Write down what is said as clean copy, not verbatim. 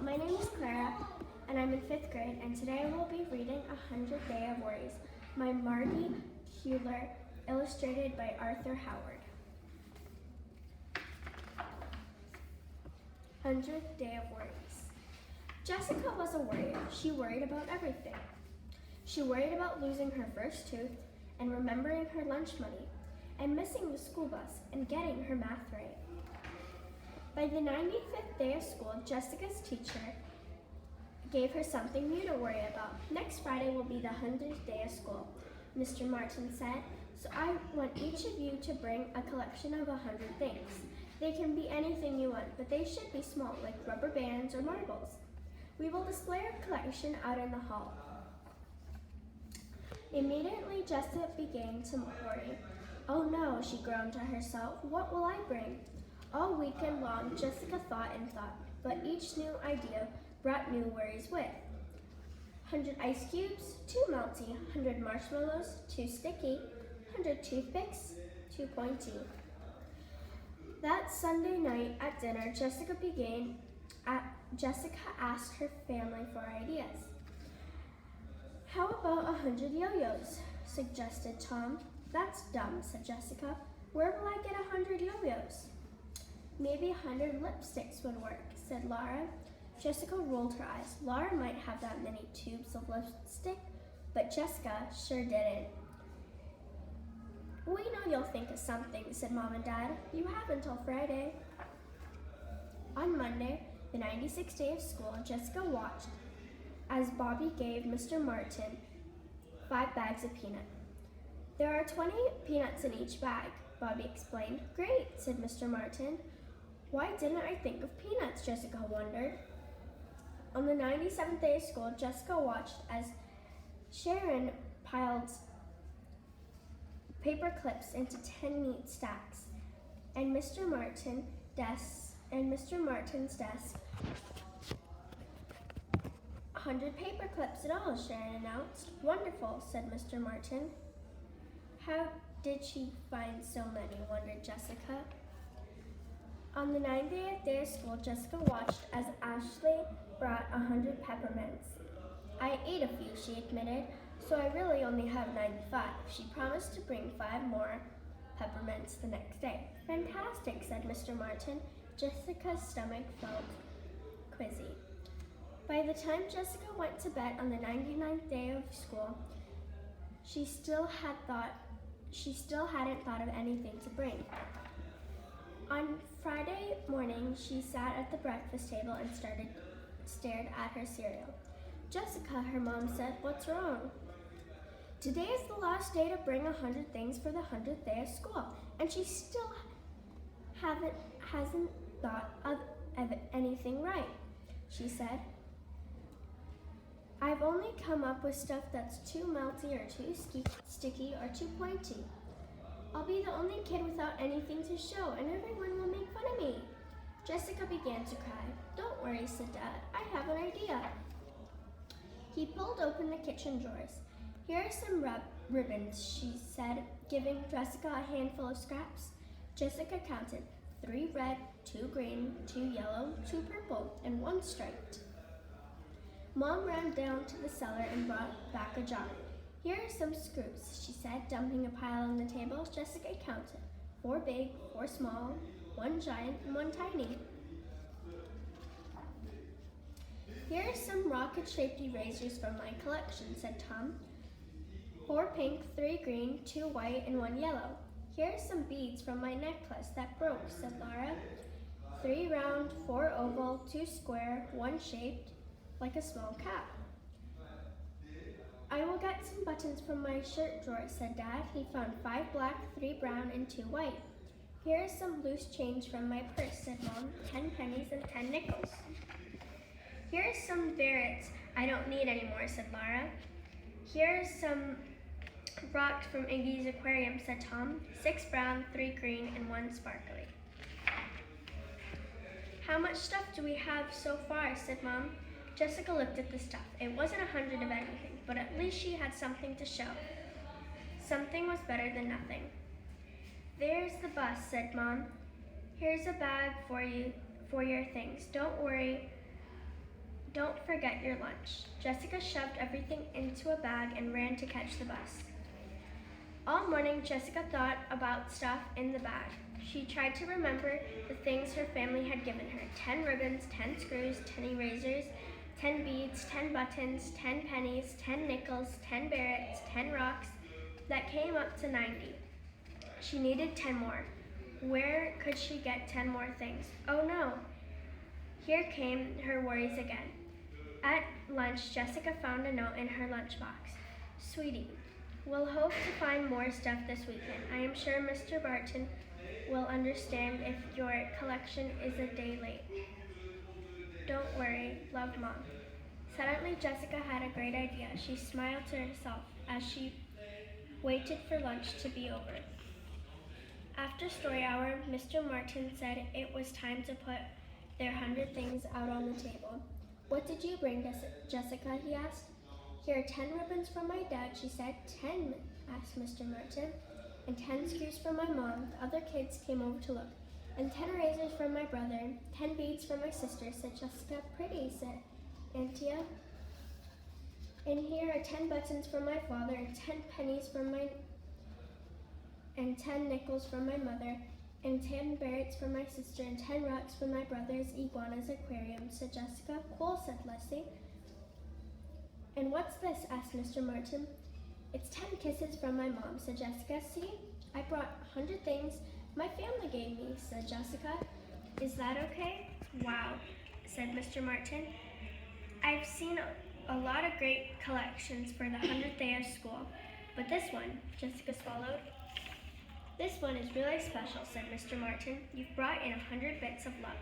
my name is Clara, and I'm in 5th grade, and today we'll be reading 100 Day of Worries by Margery, Cuyler, illustrated by Arthur Howard. 100th Day of Worries. Jessica was a worrier. She worried about everything. She worried about losing her first tooth and remembering her lunch money and missing the school bus and getting her math right. By the 95th day of school, Jessica's teacher gave her something new to worry about. Next Friday will be the 100th day of school, Mr. Martin said, so I want each of you to bring a collection of 100 things. They can be anything you want, but they should be small, like rubber bands or marbles. We will display our collection out in the hall. Immediately, Jessica began to worry. Oh no, she groaned to herself, what will I bring? All weekend long, Jessica thought and thought, but each new idea brought new worries with. 100 ice cubes, too melty. 100 marshmallows, too sticky. 100 toothpicks, too pointy. That Sunday night at dinner, Jessica asked her family for ideas. How about 100 yo-yos? Suggested Tom. That's dumb, said Jessica. Where will I get 100 yo-yos? Maybe 100 lipsticks would work, said Laura. Jessica rolled her eyes. Laura might have that many tubes of lipstick, but Jessica sure didn't. We know you'll think of something, said Mom and Dad. You have until Friday. On Monday, the 96th day of school, Jessica watched as Bobby gave Mr. Martin 5 bags of peanuts. There are 20 peanuts in each bag, Bobby explained. Great, said Mr. Martin. Why didn't I think of peanuts, Jessica wondered. On the 97th day of school, Jessica watched as Sharon piled paper clips into 10 neat stacks, and Mr. Martin's desk, 100 paper clips in all, Sharon announced. Wonderful, said Mr. Martin. How did she find so many, wondered Jessica. On the 90th day of school, Jessica watched as Ashley brought 100 peppermints. I ate a few, she admitted, so I really only have 95. She promised to bring 5 more peppermints the next day. Fantastic, said Mr. Martin. Jessica's stomach felt quizzy. By the time Jessica went to bed on the 99th day of school, she still hadn't thought of anything to bring. On Friday morning, she sat at the breakfast table and stared at her cereal. Jessica, her mom said, what's wrong? Today is the last day to bring 100 things for the 100th day of school, and she still hasn't thought of anything right, she said. I've only come up with stuff that's too melty or too sticky or too pointy. I'll be the only kid without anything to show, and everyone will make fun of me. Jessica began to cry. Don't worry, said Dad. I have an idea. He pulled open the kitchen drawers. Here are some ribbons, she said, giving Jessica a handful of scraps. Jessica counted 3 red, 2 green, 2 yellow, 2 purple, and 1 striped. Mom ran down to the cellar and brought back a jar. Here are some screws, she said, dumping a pile on the table. Jessica counted 4 big, 4 small, 1 giant, and 1 tiny. Here are some rocket-shaped erasers from my collection, said Tom. 4 pink, 3 green, 2 white, and 1 yellow. Here are some beads from my necklace that broke, said Laura. 3 round, 4 oval, 2 square, 1 shaped like a small cap. I will get some buttons from my shirt drawer, said Dad. He found 5 black, 3 brown, and 2 white. Here is some loose change from my purse, said Mom. 10 pennies and 10 nickels. Here are some ferrets I don't need anymore, said Laura. Here are some rocks from Iggy's aquarium, said Tom. 6 brown, 3 green, and 1 sparkly. How much stuff do we have so far, said Mom. Jessica looked at the stuff. It wasn't 100 of anything, but at least she had something to show. Something was better than nothing. There's the bus, said Mom. Here's a bag for your things. Don't worry Don't forget your lunch. Jessica shoved everything into a bag and ran to catch the bus. All morning, Jessica thought about stuff in the bag. She tried to remember the things her family had given her: 10 ribbons, 10 screws, 10 erasers, 10 beads, 10 buttons, 10 pennies, 10 nickels, 10 barrettes, 10 rocks, that came up to 90. She needed 10 more. Where could she get 10 more things? Oh no! Here came her worries again. At lunch, Jessica found a note in her lunchbox. Sweetie, we'll hope to find more stuff this weekend. I am sure Mr. Barton will understand if your collection is a day late. Don't worry, love, Mom. Suddenly, Jessica had a great idea. She smiled to herself as she waited for lunch to be over. After story hour, Mr. Martin said it was time to put their 100 things out on the table. What did you bring, Jessica? He asked. Here are 10 ribbons from my dad, she said. 10, asked Mr. Martin. And 10 screws from my mom. The other kids came over to look. And 10 erasers from my brother. 10 beads from my sister, said Jessica. Pretty, said Auntie. And here are 10 buttons from my father, and 10 pennies from and 10 nickels from my mother, and 10 barrettes from my sister, and 10 rocks from my brother's iguana's aquarium, said Jessica. Cool, said Leslie. And what's this? Asked Mr. Martin. It's 10 kisses from my mom, said Jessica. See, I brought 100 things my family gave me, said Jessica. Is that okay? Wow, said Mr. Martin. I've seen a lot of great collections for the 100th day of school, but this one, Jessica swallowed. This one is really special, said Mr. Martin. You've brought in 100 bits of love.